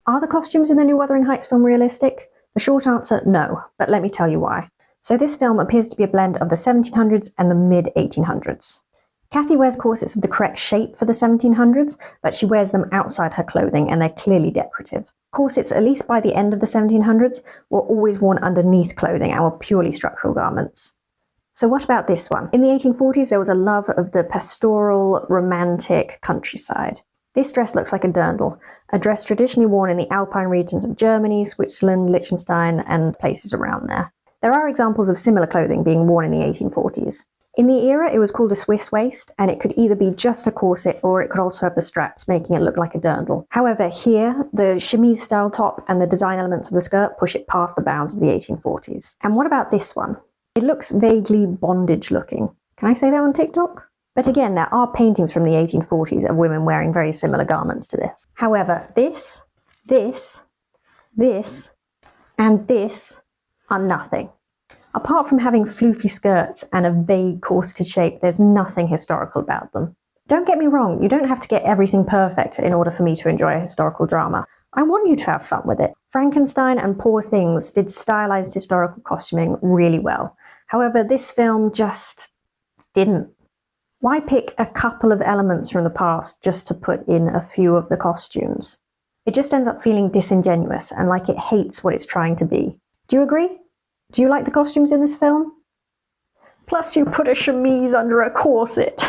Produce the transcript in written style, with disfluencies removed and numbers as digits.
Are the costumes in the new Wuthering Heights film realistic? The short answer, no, but let me tell you why. So this film appears to be a blend of the 1700s and the mid-1800s. Kathy wears corsets of the correct shape for the 1700s, but she wears them outside her clothing and they're clearly decorative. Corsets, at least by the end of the 1700s, were always worn underneath clothing and were purely structural garments. So what about this one? In the 1840s, there was a love of the pastoral, romantic countryside. This dress looks like a dirndl, a dress traditionally worn in the Alpine regions of Germany, Switzerland, Liechtenstein, and places around there. There are examples of similar clothing being worn in the 1840s. In the era, it was called a Swiss waist, and it could either be just a corset or it could also have the straps, making it look like a dirndl. However, here, the chemise-style top and the design elements of the skirt push it past the bounds of the 1840s. And what about this one? It looks vaguely bondage-looking. Can I say that on TikTok? But again, there are paintings from the 1840s of women wearing very similar garments to this. However, this, and this are nothing. Apart from having floofy skirts and a vague corseted shape, there's nothing historical about them. Don't get me wrong, you don't have to get everything perfect in order for me to enjoy a historical drama. I want you to have fun with it. Frankenstein and Poor Things did stylized historical costuming really well. However, this film just didn't. Why pick a couple of elements from the past just to put in a few of the costumes? It just ends up feeling disingenuous and like it hates what it's trying to be. Do you agree? Do you like the costumes in this film? Plus you put a chemise under a corset.